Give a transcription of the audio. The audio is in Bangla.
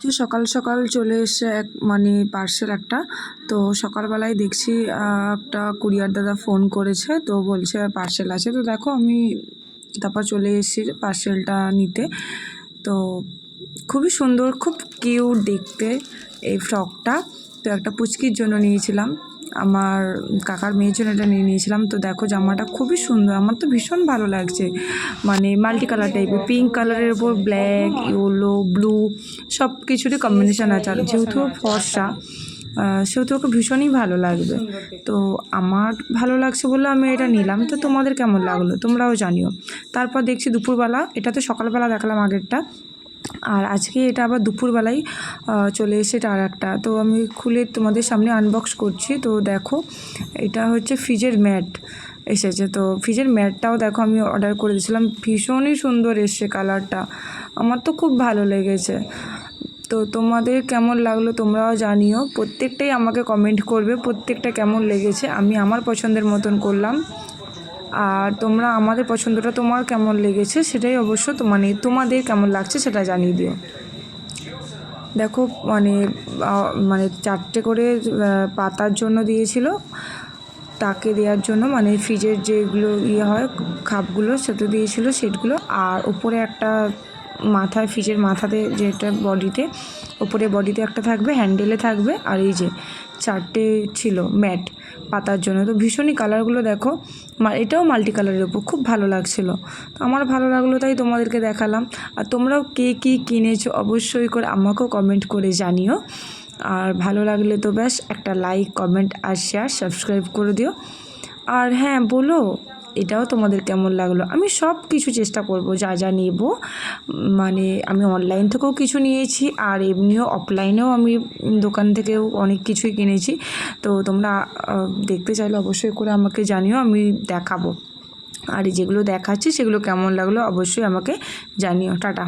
যে সকাল সকাল চলে এসে এক মানে পার্সেল একটা। তো সকালবেলায় দেখছি একটা কুরিয়ার দাদা ফোন করেছে, তো বলছে পার্সেল আছে। তো দেখো আমি তারপর চলে এসেছি পার্সেলটা নিতে। তো খুবই সুন্দর, খুব কিউট দেখতে এই ফ্রকটা। তো একটা পুচকির জন্য নিয়েছিলাম, আমার কাকার মেয়ের জন্য এটা নিয়েছিলাম। তো দেখো জামাটা খুবই সুন্দর, আমার তো ভীষণ ভালো লাগছে। মানে মাল্টি কালার টাইপের, পিঙ্ক কালারের ওপর ব্ল্যাক, ইয়েলো, ব্লু সব কিছুরই কম্বিনেশান আছে। আর যেহেতু ফর্সা সেহেতু ওকে ভীষণই ভালো লাগবে। তো আমার ভালো লাগছে বলে আমি এটা নিলাম। তো তোমাদের কেমন লাগলো তোমরাও জানিও। তারপর দেখছি দুপুরবেলা, এটা তো সকালবেলা দেখালাম আগেরটা, আর আজকে এটা আবার দুপুরবেলায় চলে এসেছে আর একটা। তো আমি খুলে তোমাদের সামনে আনবক্স করছি। তো দেখো এটা হচ্ছে ফ্রিজের ম্যাট এসেছে। তো ফ্রিজের ম্যাটটাও দেখো আমি অর্ডার করে দিয়েছিলাম, ভীষণই সুন্দর এসছে কালারটা, আমার তো খুব ভালো লেগেছে। তো তোমাদের কেমন লাগলো তোমরাও জানিও, প্রত্যেকটাই আমাকে কমেন্ট করবে প্রত্যেকটা কেমন লেগেছে। আমি আমার পছন্দের মতন করলাম, আর তোমরা আমাদের পছন্দটা তোমার কেমন লেগেছে সেটাই অবশ্য মানে তোমাদের কেমন লাগছে সেটা জানিয়ে দিও। দেখো মানে মানে 4টে করে পাতার জন্য দিয়েছিল, তাকে দেওয়ার জন্য, মানে ফ্রিজের যেগুলো হয় খাপগুলো সেটা দিয়েছিল সেটগুলো। আর ওপরে একটা মাথায়, ফ্রিজের মাথাতে যেটা বডিতে, ওপরে বডিতে একটা থাকবে, হ্যান্ডেলে থাকবে। আর এই যে 4টে ছিল ম্যাট পাতার জন্য। তো ভীষণই কালারগুলো দেখো, এটাও মাল্টি কালারের ওপর, খুব ভালো লাগছিলো। তো আমার ভালো লাগলো তাই তোমাদেরকে দেখালাম। আর তোমরাও কে কী কিনেছো অবশ্যই করে আমাকেও কমেন্ট করে জানিও। আর ভালো লাগলে তো ব্যাস একটা লাইক, কমেন্ট আর শেয়ার, সাবস্ক্রাইব করে দিও। আর হ্যাঁ বলো এটাও তোমাদের কেমন লাগলো। আমি সব কিছু চেষ্টা করব যা যা নেব, মানে আমি অনলাইন থেকেও কিছু নিয়েছি, আর এমনিও অফলাইনেও আমি দোকান থেকেও অনেক কিছুই কিনেছি। তো তোমরা দেখতে চাইলে অবশ্যই করে আমাকে জানিও, আমি দেখাবো। আর যেগুলো দেখাচ্ছি সেগুলো কেমন লাগলো অবশ্যই আমাকে জানিও। টাটা।